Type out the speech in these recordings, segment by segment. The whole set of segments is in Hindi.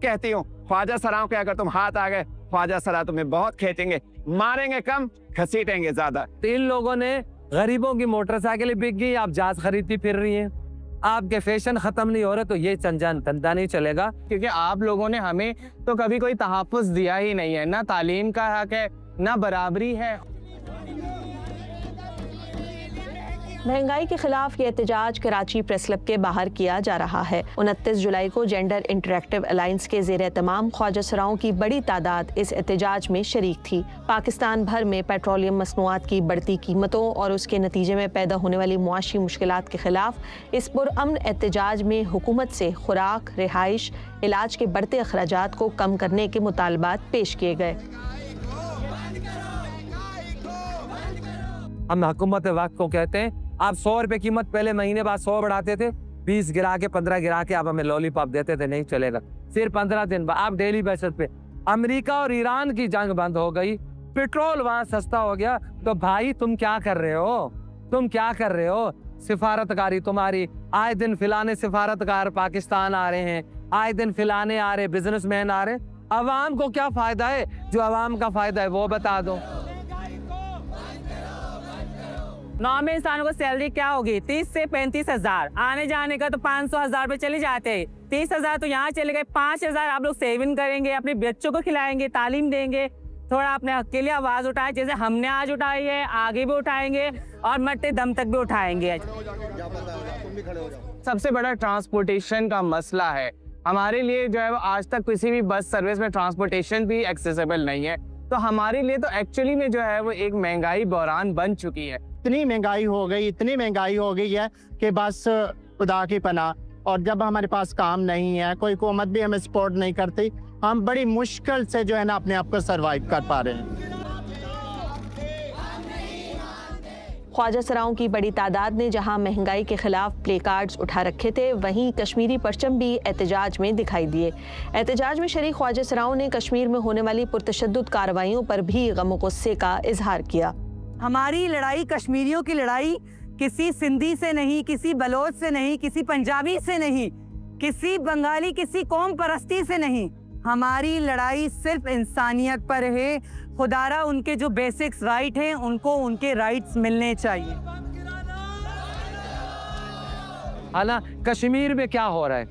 कहती हूँ ख्वाजा सराओं के अगर तुम हाथ आ गए, ख्वाजा सरा तुम्हें बहुत खींचेंगे, मारेंगे कम, घसीटेंगे ज्यादा। 3 लोगों ने गरीबों की मोटरसाइकिल बिक गई, आप जहाज खरीदती फिर रही हैं। आपके फैशन खत्म नहीं हो रहे तो ये चंजान धंधा नहीं चलेगा। क्योंकि आप लोगों ने हमें तो कभी कोई तहफ़्फ़ुज़ दिया ही नहीं है, ना तालीम का हक है, ना बराबरी है। महंगाई के खिलाफ ये एहतजाज कराची प्रेस क्लब के बाहर किया जा रहा है। 29 जुलाई को जेंडर इंटरेक्टिव अलायंस के ज़ेर एहतमाम ख्वाजा सराओं की बड़ी तादाद इस एहतजाज में शरीक थी। पाकिस्तान भर में पेट्रोलियम मसनूआत की बढ़ती कीमतों और उसके नतीजे में पैदा होने वाली मुआशी मुश्किलात के खिलाफ इस पुरअमन एहतजाज में हुकूमत से खुराक, रिहाइश, इलाज के बढ़ते अखराजात को कम करने के मुतालबात पेश किए गए। हम हुकूमत वक्त को कहते हैं आप 100 रुपए कीमत पहले महीने बाद 100 बढ़ाते थे, 20 गिरा के 15 गिरा के आप हमें लॉलीपॉप देते थे, नहीं चलेगा। फिर 15 दिन बाद आप डेली बेसिस पे, अमेरिका और ईरान की जंग बंद हो गई, पेट्रोल वहां सस्ता हो गया, तो भाई तुम क्या कर रहे हो? तुम क्या कर रहे हो? सिफारतकारी तुम्हारी, आए दिन फिलाने सिफारतकार पाकिस्तान आ रहे हैं, आए दिन फिलाने आ रहे, बिजनेसमैन आ रहे। अवाम को क्या फायदा है? जो अवाम का फायदा है वो बता दो। नॉर्मल इंसानों को सैलरी क्या होगी? 30 से 35 हजार, आने जाने का तो 500 हजार रुपये चले जाते हैं। 30 हजार तो यहाँ चले गए, 5 हजार आप लोग सेविंग करेंगे, अपने बच्चों को खिलाएंगे, तालीम देंगे, थोड़ा अपने हक के लिए आवाज उठाए, जैसे हमने आज उठाई है, आगे भी उठाएंगे और मरते दम तक भी उठाएंगे। सबसे बड़ा ट्रांसपोर्टेशन का मसला है हमारे लिए, जो है वो आज तक किसी भी बस सर्विस में ट्रांसपोर्टेशन भी एक्सेसिबल नहीं है। तो हमारे लिए तो एक्चुअली में जो है वो एक महंगाई बहरान बन चुकी है। इतनी महंगाई हो गई, इतनी महंगाई हो गई है कि बस खुदा की पनाह। और जब हमारे पास काम नहीं है, कोई हुकूमत भी हमें सपोर्ट नहीं करती, हम बड़ी मुश्किल से जो है ना अपने आप को सरवाइव कर पा रहे हैं। ख्वाजा सराओं की बड़ी तादाद ने जहां महंगाई के खिलाफ प्ले कार्ड्स उठा रखे थे, वहीं कश्मीरी परचम भी एहतजाज में दिखाई दिए। एहतजाज में शरीक ख्वाजा सराओं ने कश्मीर में होने वाली पुरतशद्दुद कार्रवाइयों पर भी गम और गुस्से का इजहार किया। हमारी लड़ाई, कश्मीरियों की लड़ाई किसी सिंधी से नहीं, किसी बलोच से नहीं, किसी पंजाबी से नहीं, किसी बंगाली, किसी कौम परस्ती से नहीं। हमारी लड़ाई सिर्फ इंसानियत पर है। खुदारा उनके जो बेसिक्स राइट हैं, उनको उनके राइट्स मिलने चाहिए। हालां कश्मीर में क्या हो रहा है?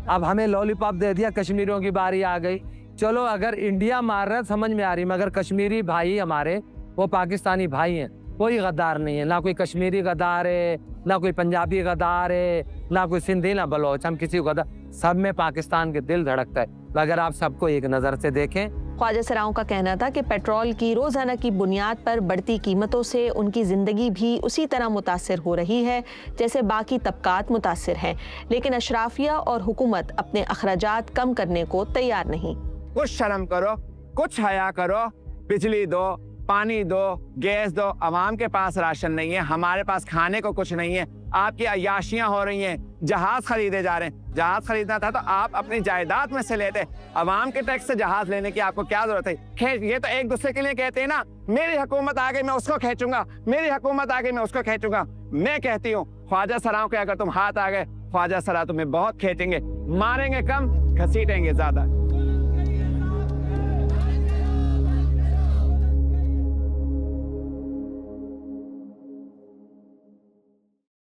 अब हमें लॉलीपॉप दे दिया, कश्मीरियों की बारी आ गई। चलो अगर इंडिया मार रहा है समझ में आ रही, मगर कश्मीरी भाई हमारे वो पाकिस्तानी भाई हैं, कोई गद्दार नहीं है। ना कोई कश्मीरी गद्दार है, ना कोई पंजाबी गद्दार है, ना कोई सिंधी, ना बलोच। हम किसी को गद्दार, सब में पाकिस्तान के दिल धड़कता है। अगर आप सबको एक नज़र से देखें। ख्वाजा सराओं का कहना था कि पेट्रोल की रोज़ाना की बुनियाद पर बढ़ती कीमतों से उनकी ज़िंदगी भी उसी तरह मुतासिर हो रही है जैसे बाकी तबकात मुतासिर हैं, लेकिन अशराफिया और हुकूमत अपने अखराजात कम करने को तैयार नहीं। कुछ शर्म करो, कुछ हया करो, बिजली दो, पानी दो, गैस दो। अवाम के पास राशन नहीं है, हमारे पास खाने को कुछ नहीं है। आपकी अय्याशियां हो रही हैं, जहाज खरीदे जा रहे हैं। जहाज खरीदना था तो आप अपनी जायदाद में से लेते, अवाम के टैक्स से जहाज लेने की आपको क्या जरूरत है? खैर ये तो एक दूसरे के लिए कहते हैं ना, मेरी हुकूमत आ गई मैं उसको खींचूंगा, मेरी हुकूमत आ गई मैं उसको खींचूंगा। मैं कहती हूँ ख्वाजा सराओं के अगर तुम हाथ आ गए, ख्वाजा सरा तुम्हें बहुत खींचेंगे, मारेंगे कम, घसीटेंगे ज्यादा।